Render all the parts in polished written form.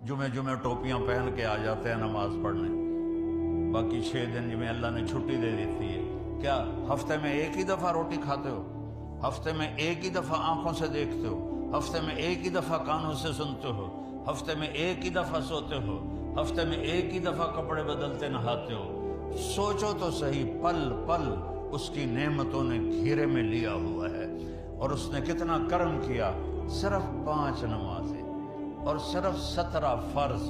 جمعے جمعے ٹوپیاں پہن کے آ جاتے ہیں نماز پڑھنے، باقی 6 دن جمعے اللہ نے چھٹی دے دیتی ہے۔ کیا ہفتے میں ایک ہی دفعہ روٹی کھاتے ہو؟ ہفتے میں ایک ہی دفعہ آنکھوں سے دیکھتے ہو؟ ہفتے میں ایک ہی دفعہ کانوں سے سنتے ہو؟ ہفتے میں ایک ہی دفعہ سوتے ہو؟ ہفتے میں ایک ہی دفعہ کپڑے بدلتے نہاتے ہو؟ سوچو تو صحیح، پل پل اس کی نعمتوں نے گھیرے میں لیا ہوا ہے، اور اس نے کتنا کرم کیا۔ صرف 5 نمازیں اور صرف 17 فرض۔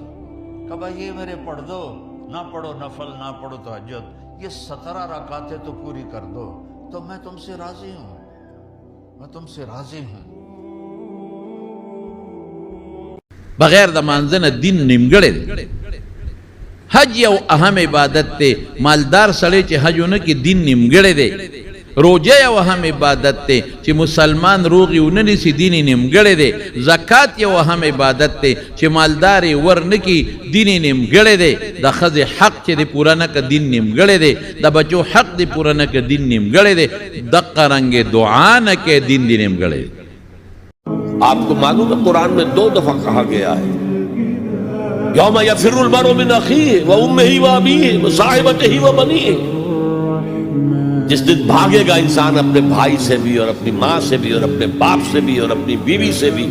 کہا یہ میرے پڑھ دو، نہ پڑھو نفل، نہ پڑھو تہجد، یہ 17 رکعتیں تو پوری کر دو تو میں تم سے راضی ہوں، میں تم سے راضی ہوں۔ بغیر د مانځنه دین نیمګړی دی. حج یو اهم عبادت دی. مالدار سړی چې حج ونه کړي دین نیمګړی دی. روجه یو اهم عبادت دی چې مسلمان روغ یې ونه نیسي دین یې نیمګړی دی. زکات یو اهم عبادت دی چې مالدار یې ور نه کړي دین یې نیمګړی دی. د ښځې حق چې دی پوره نه کړه دین نیمګړی دی. د بچو حق دی پوره نه کړه دین نیمګړی دی. دقه رنګې دعا نه کوې دین دی نیمګړی دی. آپ کو معلوم ہے قرآن میں 2 دفعہ کہا گیا ہے یوم یفر المرء من اخیہ وامہ وابیہ وصاحبتہ وبنیہ، جس دن بھاگے گا انسان اپنے بھائی سے بھی اور اپنی ماں سے بھی اور اپنے باپ سے بھی اور اپنی بیوی سے بھی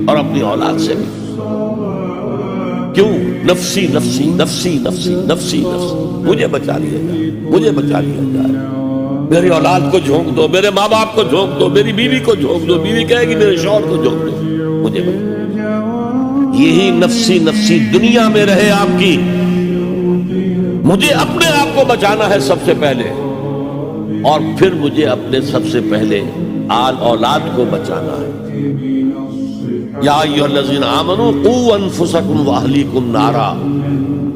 اور اپنی اولاد سے بھی۔ کیوں؟ نفسی نفسی نفسی نفسی نفسی نفسی، مجھے بچا لیا جائے، مجھے بچا لیا جائے، میری اولاد کو جھونک دو، میرے ماں باپ کو جھونک دو، میری بیوی کو جھونک دو، بیوی کہے گی میرے شوہر کو جھونک دو، مجھے بچا۔ یہی نفسی نفسی دنیا میں رہے آپ کی، مجھے اپنے آپ کو بچانا ہے سب سے پہلے، اور پھر مجھے اپنے سب سے پہلے آل اولاد کو بچانا ہے۔ یا ایھا الذین آمنوا قوا انفسکم واہلیکم نارا،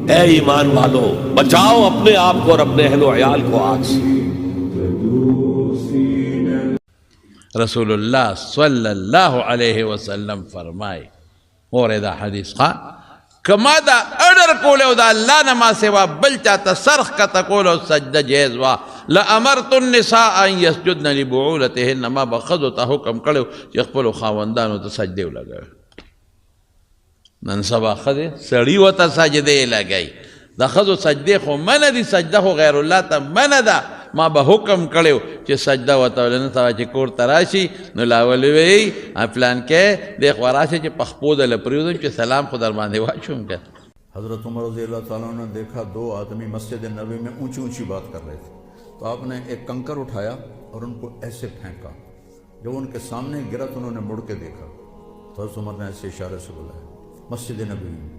اے ایمان والو بچاؤ اپنے آپ کو اور اپنے اہل و عیال کو آگ سے۔ رسول اللہ صلی اللہ علیہ وسلم فرمائے اور دا حدیث خواہ کما دا اڈر کولے دا اللہ نما سوا بل چاہتا سرخ کا تکولے سجدہ جیز وا لأمرت النساء ان یسجدن لبعولتہن، ما بخضو تا حکم کرے چخپلو خاوندانو تا سجدے لگئے۔ ننصبا خدے سڑی و تا سجدے لگئی، دا خضو سجدے خو من دی سجدہ خو غیر اللہ تا من دا، ما با حکم کڑیو چی سجدہ و تولن سوا چی کور تراشی نو لاولی وی پلان کے دیکھ وراشی چی پخپود لپریودن چی سلام خود ارماندے واچوں کر۔ حضرت عمر رضی اللہ تعالیٰ نے دیکھا 2 آدمی مسجد نبوی میں اونچی اونچی بات کر رہے تھے، تو آپ نے ایک کنکر اٹھایا اور ان کو ایسے پھینکا، جب ان کے سامنے گرا تو انہوں نے مڑ کے دیکھا تو حضرت عمر نے ایسے اشارے سے بولا مسجد نبوی میں،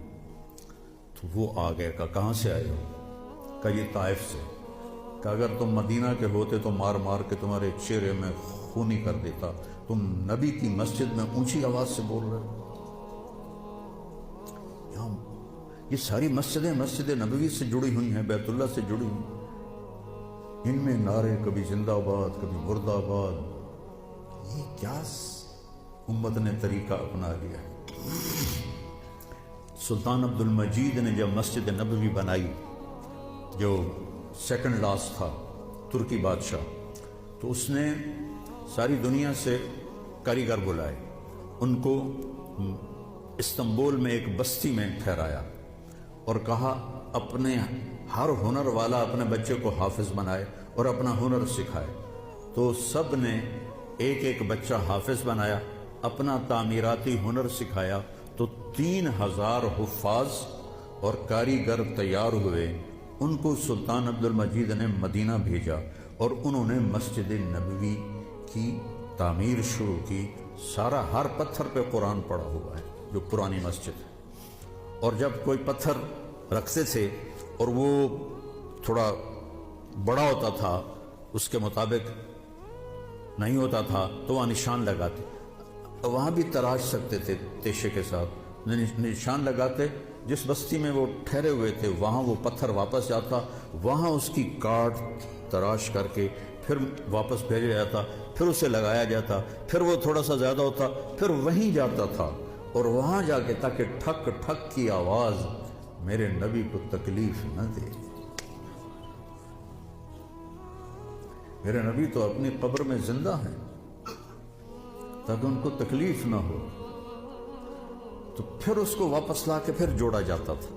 تو وہ آ گئے، کہا کہاں سے آئے ہو؟ کہا یہ طائف سے۔ کہ اگر تم مدینہ کے ہوتے تو مار مار کے تمہارے چہرے میں خونی کر دیتا، تم نبی کی مسجد میں اونچی آواز سے بول رہے ہو۔ یہ ساری مسجدیں مسجد نبوی سے جڑی ہوئی ہیں، بیت اللہ سے جڑی ہوئی، ان میں نعرے کبھی زندہ آباد کبھی مردہ آباد، یہ کیا امت نے طریقہ اپنا لیا ہے۔ سلطان عبد المجید نے جب مسجد نبوی بنائی، جو سیکنڈ لاسٹ تھا ترکی بادشاہ، تو اس نے ساری دنیا سے کاریگر بلائے، ان کو استنبول میں ایک بستی میں ٹھہرایا اور کہا اپنے ہر ہنر والا اپنے بچے کو حافظ بنائے اور اپنا ہنر سکھائے۔ تو سب نے ایک ایک بچہ حافظ بنایا، اپنا تعمیراتی ہنر سکھایا، تو 3000 حفاظ اور کاریگر تیار ہوئے۔ ان کو سلطان عبد المجید نے مدینہ بھیجا اور انہوں نے مسجد نبوی کی تعمیر شروع کی۔ سارا ہر پتھر پہ قرآن پڑا ہوا ہے، جو پرانی مسجد ہے، اور جب کوئی پتھر رکھتے تھے اور وہ تھوڑا بڑا ہوتا تھا، اس کے مطابق نہیں ہوتا تھا تو وہاں نشان لگاتے، وہاں بھی تراش سکتے تھے تیشے کے ساتھ، نشان لگاتے، جس بستی میں وہ ٹھہرے ہوئے تھے وہاں وہ پتھر واپس جاتا، وہاں اس کی کاٹ تراش کر کے پھر واپس بھیجا جاتا، پھر اسے لگایا جاتا، پھر وہ تھوڑا سا زیادہ ہوتا، پھر وہیں جاتا تھا، اور وہاں جا کے تاکہ ٹھک ٹھک کی آواز میرے نبی کو تکلیف نہ دے۔ میرے نبی تو اپنی قبر میں زندہ ہیں تاکہ ان کو تکلیف نہ ہو۔ تو پھر اس کو واپس لا کے پھر جوڑا جاتا تھا.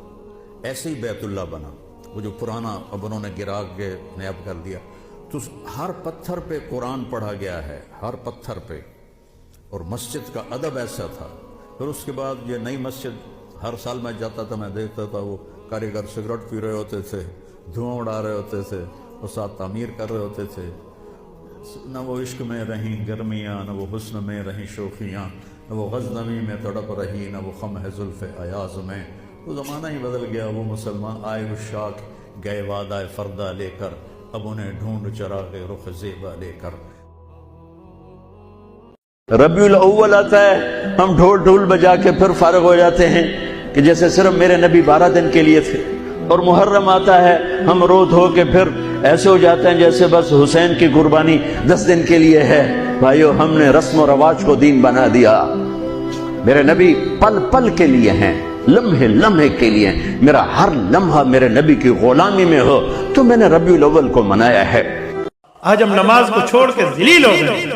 ایسے ہی بیت اللہ بنا, وہ جو پرانا اب انہوں نے گرا کے نیاب کر دیا. تو ہر پتھر پہ قرآن پڑھا گیا ہے, ہر پتھر پہ, اور مسجد کا ادب ایسا تھا. پھر اس کے بعد یہ نئی مسجد, ہر سال میں جاتا تھا, میں دیکھتا تھا وہ کاریگر سگریٹ پی رہے ہوتے تھے, دھواں اڑا رہے ہوتے تھے, اور ساتھ تعمیر کر رہے ہوتے تھے. نہ وہ عشق میں رہیں گرمیاں, نہ وہ حسن میں رہیں شوخیاں, نہ وہ غزنوی میں تڑپ رہی, نہ وہ خم ہے زلف ایاز میں. وہ زمانہ ہی بدل گیا. وہ مسلمان آئے عشاق گئے وعدہ فردہ لے کر, اب انہیں ڈھونڈ چراغ رخ زیبا لے کر. ربیع الاول آتا ہے, ہم ڈھول ڈھول بجا کے پھر فارغ ہو جاتے ہیں کہ جیسے صرف میرے نبی 12 دن کے لیے تھے. اور محرم آتا ہے, ہم رو دھو کے پھر ایسے ہو جاتے ہیں جیسے بس حسین کی قربانی 10 دن کے لیے ہے. بھائیو, ہم نے رسم و رواج کو دین بنا دیا. میرے نبی پل پل کے لیے ہیں, لمحے لمحے کے لیے. میرا ہر لمحہ میرے نبی کی غلامی میں ہو تو میں نے ربیع الاول کو منایا ہے. آج ہم نماز کو چھوڑ کے ذلیل ہو گئے.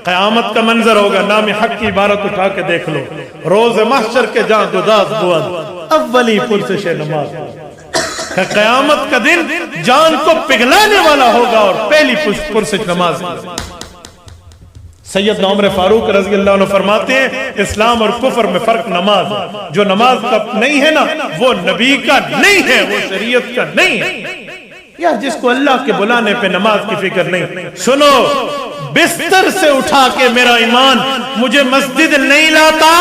قیامت کا منظر ہوگا, نام حق کی عبارت اٹھا کے دیکھ لو. روز محشر کے جہاں گداز بود اولی پرسش نماز. قیامت کا دن جان کو پگھلانے والا ہوگا اور پہلی پرسش نماز. سیدنا عمر فاروق رضی اللہ عنہ فرماتے ہیں اسلام اور کفر میں فرق نماز ہے. جو نماز کا نہیں ہے نا وہ نبی کا نہیں ہے, وہ شریعت کا نہیں ہے. یا جس کو اللہ کے بلانے پہ نماز کی فکر نہیں. سنو, بستر سے اٹھا کے میرا ایمان مجھے مسجد نہیں لاتا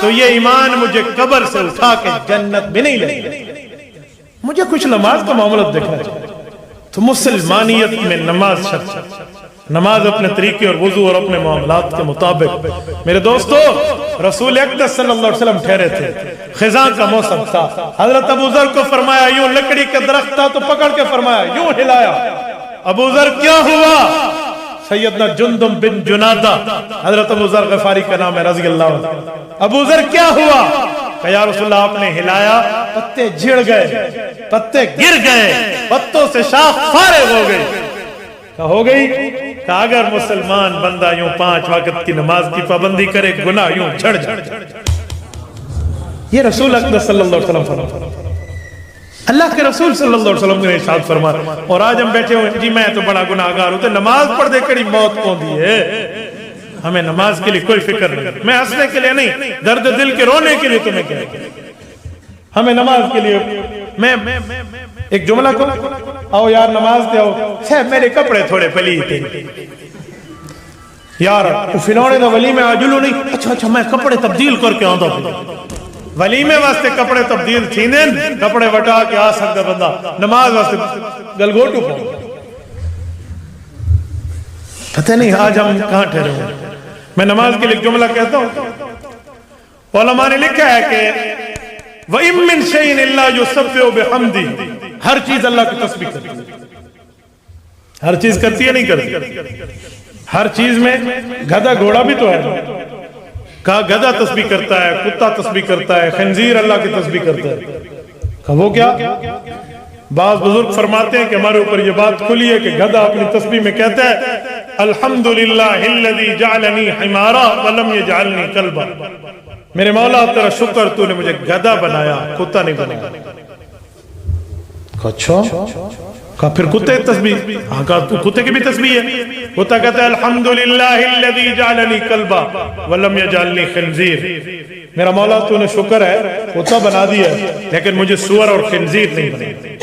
تو یہ ایمان مجھے قبر سے اٹھا کے جنت بھی نہیں لے. مجھے کچھ نماز کا معاملہ دیکھنا چاہیے. تو مسلمانیت میں نماز شرط ہے. نماز اپنے طریقے اور وضو اور اپنے معاملات کے مطابق. میرے دوستو, رسول اقدس صلی اللہ علیہ وسلم ٹھہرے تھے, خزاں کا موسم تھا. حضرت ابو ذر کو فرمایا یوں لکڑی کا درخت تھا تو پکڑ کے فرمایا, یوں ہلایا. ابو ذر کیا ہوا؟ سیدنا جندم بن جنادہ, حضرت ابو ذر غفاری کا نام ہے رضی اللہ عنہ. ابو ذر کیا ہوا؟ کہ یا رسول اللہ, آپ نے ہلایا, پتے جھڑ گئے, پتے گر گئے, پتوں سے شاخ فارغ ہو گئی. ہو گئی کہ اگر مسلمان بندہ یوں 5 وقت کی نماز کی پابندی کرے, گناہ یوں جھڑ جھڑ. یہ رسول اکرم صلی اللہ علیہ وسلم فرمایا. اللہ کے رسول صلی اللہ علیہ وسلم نے ارشاد فرمایا. اور آج ہم بیٹھے ہوئے جی میں تو بڑا گناہگار ہوں, تو نماز پڑھ دے کڑی موت پوندی ہے. ہمیں نماز کے لیے کوئی فکر نہیں. میں ہنسنے کے لیے نہیں, درد دل کے رونے کے لیے تمہیں کہہ. ہمیں نماز کے لیے میں ایک جملہ کو, آؤ یار نماز دے آؤ, میرے کپڑے تھوڑے پلیت ہیں یار, فلونے دا ولیمے آجلو نہیں. اچھا میں کپڑے تبدیل کر کے آؤں دا. ولیمے واسطے کپڑے تبدیل تھی دیں, کپڑے وٹا کے آ سکتا بندہ, نماز واسطے گلگوٹو پاؤں. پتہ نہیں آج ہم کہاں ٹھہرے ہوئے. میں نماز کے لیے جملہ کہتا ہوں. علماء نے لکھا ہے کہ وَإِن مِّن شَيْءٍ إِلَّا يُسَبِّحُ بِحَمْدِهِ, ہر چیز اللہ کی تسبیح کرتی ہے. ہر چیز کرتی ہے نہیں کرتی. ہر چیز میں گدھا گھوڑا بھی تو ہے. کہا گدھا تسبیح کرتا ہے, کتا تسبیح کرتا ہے, خنزیر اللہ کی تسبیح کرتا ہے. کہا وہ کیا؟ بعض بزرگ فرماتے ہیں کہ ہمارے اوپر یہ بات کھلی ہے کہ گدھا اپنی تسبیح میں کہتا ہے الحمدللہ الذی جعلنی حمارا ولم یجعلنی کلبا. میرے مولا تیرا شکر, تو نے مجھے گدھا بنایا, کتا نہیں بنایا. اچھا, کہا پھر کتے تسبیح؟ ہاں, کہا تو کتے کی بھی تسبیح ہے. کتا کہتا ہے الحمدللہ الذی جعلنی کلبا ولم یجعلنی خنزیر. میرا مولا تو نے شکر ہے, کتا بنا دیا لیکن مجھے سور اور خنزیر نہیں بنا.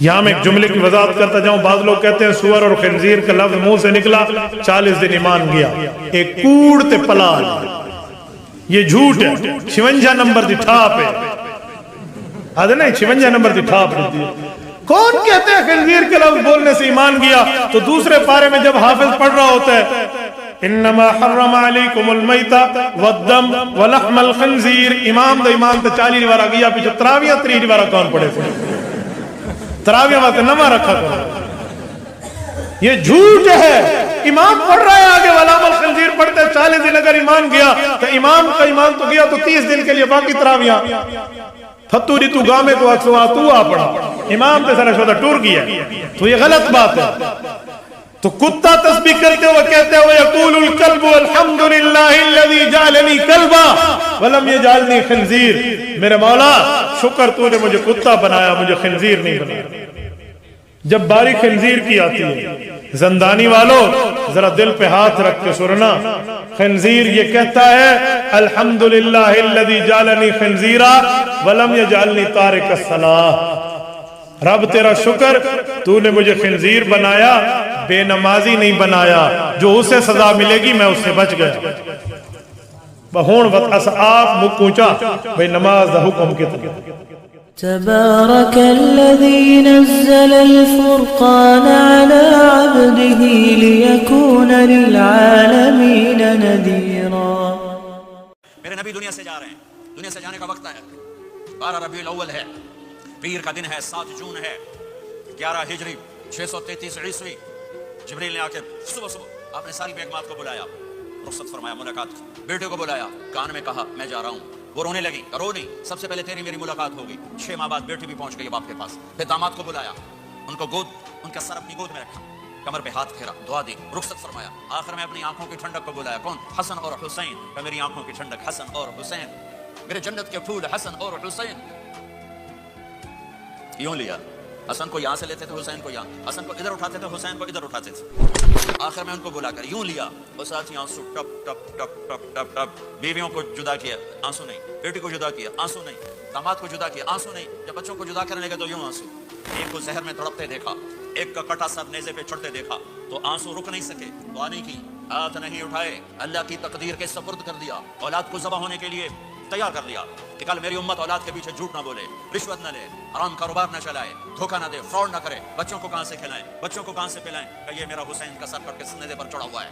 یہاں میں ایک جملے کی وضاحت کرتا جاؤں. بعض لوگ کہتے ہیں سور اور خنزیر کا لفظ منہ سے نکلا 40 دن ایمان گیا. ایک کوڑ تے پلال, یہ جھوٹ ہے. 56 نمبر دی ٹھاپ ہے. آدھے نہیں 56 نمبر دی ٹھاپ رہتی ہے. کون کہتے ہیں خنزیر کے لفظ بولنے سے ایمان گیا؟ تو دوسرے پارے میں جب حافظ پڑھ رہا ہوتا ہے انما حرم علیکم المیتہ والدم ولحم الخنزیر, امام دا ایمان تا 40 وارا گیا. پیچھے تراویہ 30 وارا کون پڑھے تھے؟ تراویہ واسطے نمہ رکھا کرو. یہ جھوٹ ہے. امام پڑھ رہا ہے آگے ولحم الخنزیر پڑھتے 40 دن اگر ایمان گیا تو امام کا ایمان تو گیا, تو 30 دن کے لیے باقی تراویہ فتو دی تو گامے کو اکسوا تو آ پڑا, امام پہ سارا شودہ ٹور گیا. تو یہ غلط بات ہے. تو کتا تسبیح کرتے ہوئے کہتے ہوئے یقول الکلب الحمدللہ الذی جعلنی کلبا ولم یجعلنی خنزیر، میرے مولا شکر تو نے مجھے کتا بنایا، مجھے خنزیر نہیں بنایا۔ جب باری خنزیر کی آتی ہے، زندانی والوں ذرا دل پہ ہاتھ رکھ کے سننا، خنزیر یہ کہتا ہے الحمدللہ الذی جعلنی خنزیرا ولم یجعلنی تارک الصلاۃ، رب تیرا شکر تو نے مجھے خنزیر بنایا، بے نمازی نہیں بنایا، جو اسے سزا ملے گی میں اس سے بچ گیا۔ بہون وقت اس آپ مکوچا بھئی نماز دا حکم کے تک تبارك الذي نزل الفرقان على عبده ليكون للعالمين نذيرا۔ میرے نبی دنیا سے جا رہے ہیں، دنیا سے جانے کا وقت ہے، 12 ربیع الاول ہے، پیر کا دن ہے، 7 جون ہے، 11 ہجری 633 عیسوی۔ جبریل نے آ کے صبح صبح آپ نے ساری بیگمات کو بلایا، رخصت فرمایا، ملاقات کی، بیٹے کو بلایا، کان میں کہا میں جا رہا ہوں، وہ رونے لگی، رو نہیں، سب سے پہلے تیری میری ملاقات ہوگی۔ 6 ماہ بعد بیٹی بھی پہنچ گئی باپ کے پاس، پھر داماد کو بلایا، ان کو گود، ان کا سر اپنی گود میں رکھا، کمر پہ ہاتھ پھیرا، دعا دی، رخصت فرمایا، آخر میں اپنی آنکھوں کی ٹھنڈک کو بلایا، کون؟ حسن اور حسین، کہ میری آنکھوں کی ٹھنڈک حسن اور حسین، میرے جنت کے پھول حسن اور حسین۔ یوں لیا، حسن کو یہاں سے لیتے تھے، حسین کو یہاں، حسن کو ادھر اٹھاتے تھے، حسین کو ادھر اٹھاتے تھے، آخر میں ان کو بلا کر یوں لیا، اور ساتھ ہی آنسو ٹپ ٹپ ٹپ ٹپ ٹپ ٹپ، بیویوں کو جدا کیا، آنسو نہیں، بیٹی کو جدا کیا، آنسو نہیں، داماد کو جدا کیا، آنسو نہیں، جب بچوں کو جدا کرنے لگے تو یوں آنسو، ایک کو زہر میں تڑپتے دیکھا، ایک کا کٹا سر نیزے پہ چڑھتے دیکھا تو آنسو رک نہیں سکے، دعا نہیں کی، ہاتھ نہیں اٹھائے، اللہ کی تقدیر کے سپرد کر دیا، اولاد کو ذبح ہونے کے لیے تیار کر دیا کہ کل میری امت اولاد کے پیچھے جھوٹ نہ بولے، رشوت نہ لے، حرام کاروبار نہ چلائے، دھوکہ نہ دے، فراڈ نہ کرے، بچوں کو کہاں سے کھلائیں، بچوں کو کہاں سے پلائیں، کہ یہ میرا حسین کا سر کٹ کے نیزے پر چڑھا ہوا ہے۔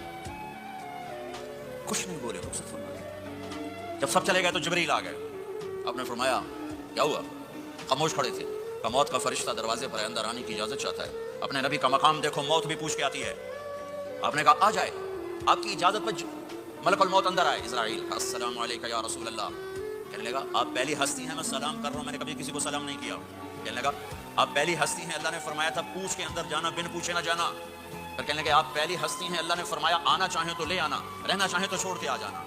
کچھ نہیں بولے رخصت فرمایا۔ جب سب چلے گئے تو جبریل آ گئے، آپ نے فرمایا کیا ہوا؟ خاموش کھڑے تھے، کہ موت کا فرشتہ دروازے پر اندر آنے کی اجازت چاہتا ہے، اپنے نبی کا مقام دیکھو، موت بھی پوچھ کے آتی ہے۔ آپ نے کہا آ جائے، آپ کی اجازت پر ملک الموت اندر آئے، اسرائیل، السلام علیکم یا رسول اللہ، کہنے لگا آپ پہلی ہستی ہیں، میں سلام کر رہا ہوں، میں نے کبھی کسی کو سلام نہیں کیا۔ کہنے لگا آپ پہلی ہستی ہیں، اللہ نے فرمایا تھا پوچھ کے اندر جانا، بن پوچھے نہ جانا۔ پھر کہنے لگے آپ پہلی ہستی ہیں، اللہ نے فرمایا آنا چاہیں تو لے آنا، رہنا چاہیں تو چھوڑ کے آ جانا۔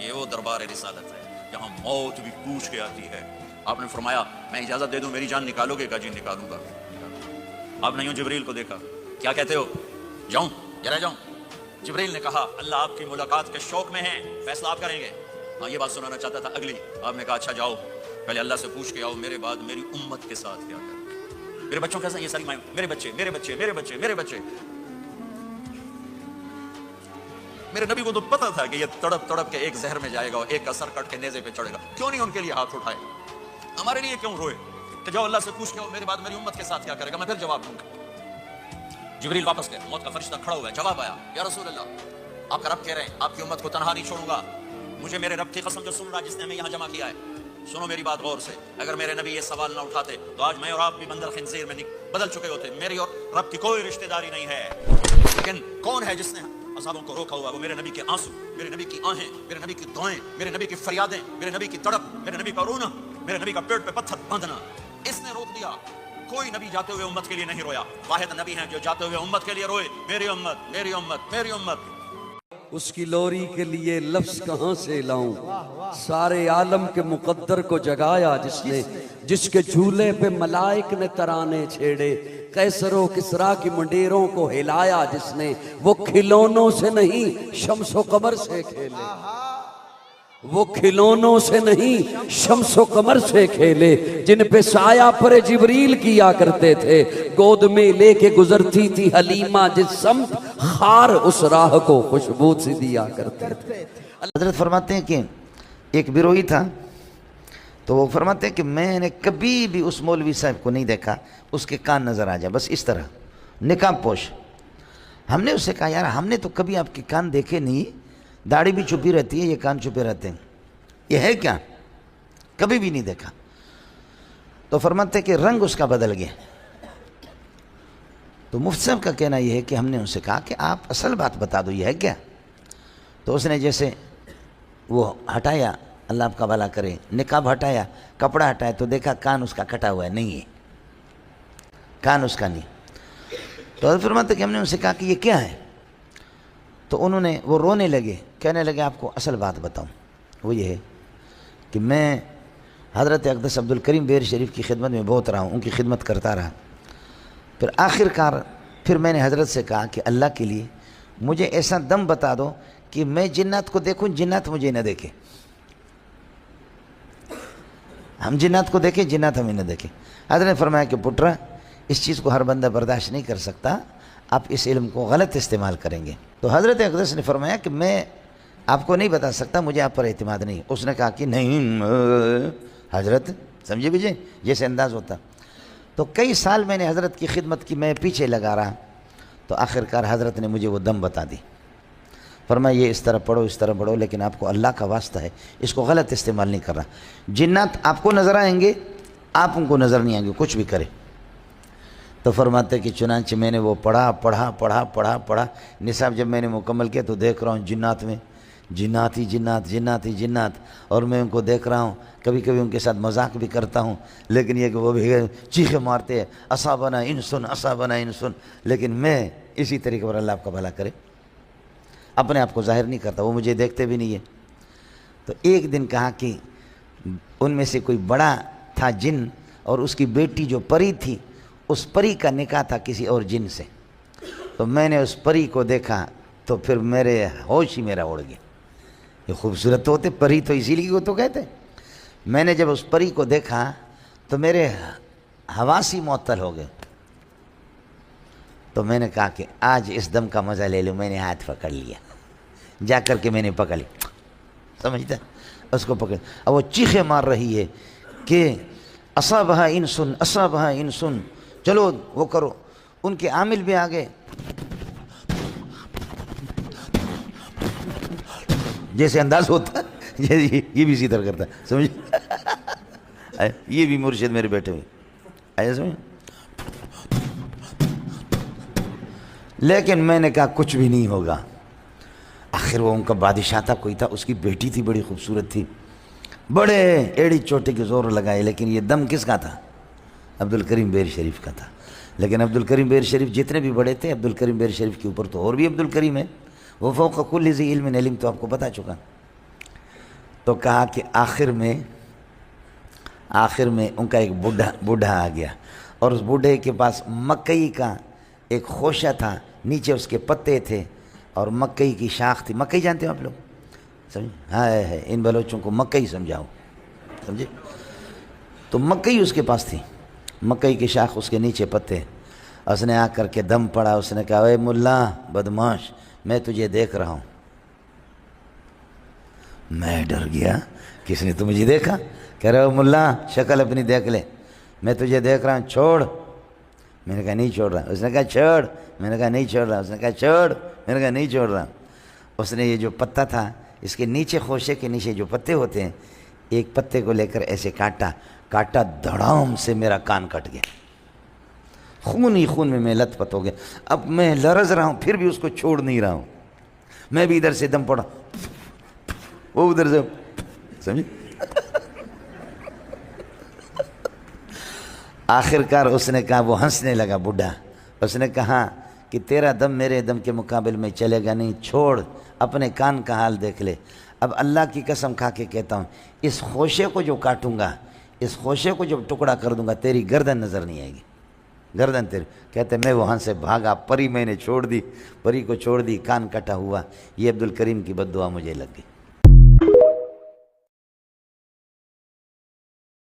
یہ وہ دربار رسالت ہے جہاں موت بھی پوچھ کے آتی ہے۔ آپ نے فرمایا میں اجازت دے دوں میری جان نکالو گے؟ کہا جی نکالوں گا۔ آپ نے یوں جبریل کو دیکھا، کیا کہتے ہو؟ جاؤں یا رہ جاؤں؟ جبریل نے کہا اللہ آپ کی ملاقات کے شوق میں ہیں، فیصلہ آپ کریں گے۔ ہاں یہ بات سنانا چاہتا تھا اگلی۔ آپ نے کہا اچھا جاؤ، پہلے اللہ سے پوچھ کے آؤ میرے بعد میری امت کے ساتھ کیا کریں، میرے بچوں کیسا، یہ ساری مائیں، میرے بچے میرے بچے میرے بچے میرے بچے۔ میرے نبی کو تو پتا تھا کہ یہ تڑپ تڑپ کے ایک زہر میں جائے گا اور ایک کا سر کٹ کے نیزے پہ چڑھے گا، کیوں نہیں ان کے لیے ہاتھ اٹھائے؟ ہمارے لیے کیوں روئے کہ جاؤ اللہ سے پوچھ کے آؤ میرے بعد میری امت کے ساتھ کیا کرے گا، میں پھر جواب دوں گا۔ جبریل واپس گئے، موت کا فرشتہ کھڑا ہوا ہے، جواب آیا یا رسول اللہ آپ کا رب کہہ رہے ہیں آپ کی امت کو تنہا نہیں چھوڑوں گا، مجھے میرے رب کی قسم جو سن رہا جس نے ہمیں یہاں جمع کیا ہے، سنو میری بات غور سے، اگر میرے نبی یہ سوال نہ اٹھاتے تو آج میں اور آپ بھی بندر خنزیر میں بدل چکے ہوتے۔ میری اور رب کی کوئی رشتہ داری نہیں ہے، لیکن کون ہے جس نے عذابوں کو روکا ہوا؟ وہ میرے نبی کے آنسو، میرے نبی کی آہیں، میرے نبی کی دعائیں، میرے نبی کی فریادیں، میرے نبی کی تڑپ، میرے نبی کا رونا، میرے نبی کا پیٹ پہ پتھر باندھنا، اس نے روک دیا۔ کوئی نبی جاتے ہوئے امت کے لیے نہیں رویا، واحد نبی ہیں جو جاتے ہوئے امت کے لیے روئے، میری امت میری امت میری امت۔ اس کی لوری کے لیے لفظ کہاں سے لاؤں، سارے عالم کے مقدر کو جگایا جس نے، جس کے جھولے پہ ملائک نے ترانے چھیڑے، قیصر و کسریٰ کی منڈیروں کو ہلایا جس نے، وہ کھلونوں سے نہیں شمس و قمر سے کھیلے، وہ کھلونوں سے نہیں شمس و قمر سے کھیلے، جن پہ سایہ پر جبریل کیا کرتے تھے، گود میں لے کے گزرتی تھی حلیمہ جس سمت، خار اس راہ کو خوشبو سی دیا کرتے تھے۔ حضرت فرماتے ہیں کہ ایک بیروئی تھا، تو وہ فرماتے ہیں کہ میں نے کبھی بھی اس مولوی صاحب کو نہیں دیکھا اس کے کان نظر آ جائے، بس اس طرح نقاب پوش۔ ہم نے اس سے کہا یار ہم نے تو کبھی آپ کے کان دیکھے نہیں، داڑھی بھی چھپی رہتی ہے، یہ کان چھپے رہتے ہیں، یہ ہے کیا؟ کبھی بھی نہیں دیکھا۔ تو فرماتے کہ رنگ اس کا بدل گیا۔ تو مفتی صاحب کا کہنا یہ ہے کہ ہم نے ان سے کہا کہ آپ اصل بات بتا دو یہ ہے کیا؟ تو اس نے جیسے وہ ہٹایا، اللہ آپ کا بھلا کرے، نقاب ہٹایا، کپڑا ہٹایا تو دیکھا کان اس کا کٹا ہوا ہے، نہیں ہے، کان اس کا نہیں۔ تو حضرت فرماتے کہ ہم نے ان سے کہا کہ یہ کیا ہے؟ تو انہوں نے وہ رونے لگے، کہنے لگے آپ کو اصل بات بتاؤں، وہ یہ ہے کہ میں حضرت اقدس عبد الکریم بیر شریف کی خدمت میں بہت رہا ہوں، ان کی خدمت کرتا رہا. پھر آخر کار پھر میں نے حضرت سے کہا کہ اللہ کے لیے مجھے ایسا دم بتا دو کہ میں جنات کو دیکھوں، جنات مجھے نہ دیکھے. ہم جنات کو دیکھیں، جنات ہمیں نہ دیکھیں. حضرت نے فرمایا کہ پٹرا اس چیز کو ہر بندہ برداشت نہیں کر سکتا، آپ اس علم کو غلط استعمال کریں گے. تو حضرت اقدس نے فرمایا کہ میں آپ کو نہیں بتا سکتا، مجھے آپ پر اعتماد نہیں. اس نے کہا کہ نہیں حضرت، سمجھے بھیجے جیسے انداز ہوتا. تو کئی سال میں نے حضرت کی خدمت کی، میں پیچھے لگا رہا. تو آخر کار حضرت نے مجھے وہ دم بتا دی. فرمایا یہ اس طرح پڑھو، اس طرح پڑھو، لیکن آپ کو اللہ کا واسطہ ہے اس کو غلط استعمال نہیں کرنا. جنات آپ کو نظر آئیں گے، آپ ان کو نظر نہیں آئیں گے، کچھ بھی کریں. تو فرماتے کہ چنانچہ میں نے وہ پڑھا. نصاب جب میں نے مکمل کیا تو دیکھ رہا ہوں جنات میں جنات ہی جنات، اور میں ان کو دیکھ رہا ہوں. کبھی کبھی ان کے ساتھ مذاق بھی کرتا ہوں، لیکن یہ کہ وہ بھی چیخیں مارتے ہیں اصابنا انسن. لیکن میں اسی طریقے پر، اللہ آپ کا بھلا کرے، اپنے آپ کو ظاہر نہیں کرتا، وہ مجھے دیکھتے بھی نہیں ہے. تو ایک دن کہا کہ ان میں سے کوئی بڑا تھا جن، اور اس کی بیٹی جو پری تھی، اس پری کا نکاح تھا کسی اور جن سے. تو میں نے اس پری کو دیکھا تو پھر میرے ہوش ہی میرا اڑ گیا. یہ خوبصورت تو ہوتے پری، تو اسی لیے وہ تو کہتے. میں نے جب اس پری کو دیکھا تو میرے حواس ہی معطل ہو گئے. تو میں نے کہا کہ آج اس دم کا مزہ لے لوں. میں نے ہاتھ پکڑ لیا، جا کر کے میں نے پکڑ لی، سمجھتا اس کو پکڑ. اب وہ چیخیں مار رہی ہے کہ اصابہا انسن، چلو وہ کرو. ان کے عامل بھی آ گئے، جیسے انداز ہوتا ہے یہ بھی اسی طرح کرتا ہے، سمجھ. یہ بھی مرشد میرے بیٹھے ہوئے ایسا سمجھ. لیکن میں نے کہا کچھ بھی نہیں ہوگا. آخر وہ ان کا بادشاہ تھا، کوئی تھا، اس کی بیٹی تھی، بڑی خوبصورت تھی، بڑے ایڑی چوٹے کے زور لگائے. لیکن یہ دم کس کا تھا؟ عبد الکریم بیر شریف کا تھا. لیکن عبد الکریم بیر شریف جتنے بھی بڑے تھے، عبد الکریم بیر شریف کے اوپر تو اور بھی عبد الکریم ہے، وہ فوق کل ذی علم علم، تو آپ کو بتا چکا. تو کہا کہ آخر میں ان کا ایک بوڑھا آ گیا، اور اس بوڑھے کے پاس مکئی کا ایک خوشہ تھا، نیچے اس کے پتے تھے، اور مکئی کی شاخ تھی. مکئی جانتے ہو آپ لوگ؟ سمجھے؟ ہاں ہے، ان بلوچوں کو مکئی سمجھاؤ، سمجھے. تو مکئی اس کے پاس تھی، مکئی کی شاخ، اس کے نیچے پتے. اس نے آ کر کے دم پڑا. اس نے کہا اے ملا بدماش، میں تجھے دیکھ رہا ہوں. میں ڈر گیا، کس نے تو مجھے دیکھا؟ کہہ رہا ملا شکل اپنی دیکھ لے، میں تجھے دیکھ رہا ہوں، چھوڑ. میں نے کہا نہیں چھوڑ رہا. اس نے کہا چھوڑ. میں نے کہا نہیں چھوڑ رہا. اس نے کہا چھوڑ. میں نے کہا نہیں چھوڑ رہا. اس نے یہ جو پتا تھا، اس کے نیچے، خوشے کے نیچے جو پتے ہوتے ہیں، ایک پتے کو لے کر ایسے کاٹا، دھڑام سے میرا کان کٹ گیا. خون ہی خون میں لت پت ہو گیا. اب میں لرز رہا ہوں، پھر بھی اس کو چھوڑ نہیں رہا ہوں. میں بھی ادھر سے دم پڑا، وہ ادھر سے، سمجھے. آخر کار اس نے کہا، وہ ہنسنے لگا بڈھا. اس نے کہا کہ تیرا دم میرے دم کے مقابل میں چلے گا نہیں، چھوڑ، اپنے کان کا حال دیکھ لے. اب اللہ کی قسم کھا کے کہتا ہوں، اس خوشے کو جو کاٹوں گا، اس خوشے کو جب ٹکڑا کر دوں گا، تیری گردن نظر نہیں آئے گی، گردن تیری. کہتے میں وہاں سے بھاگا، پری میں نے چھوڑ دی، پری کو چھوڑ دی، کان کٹا ہوا. یہ عبد الکریم کی بد دعا مجھے لگ گئی.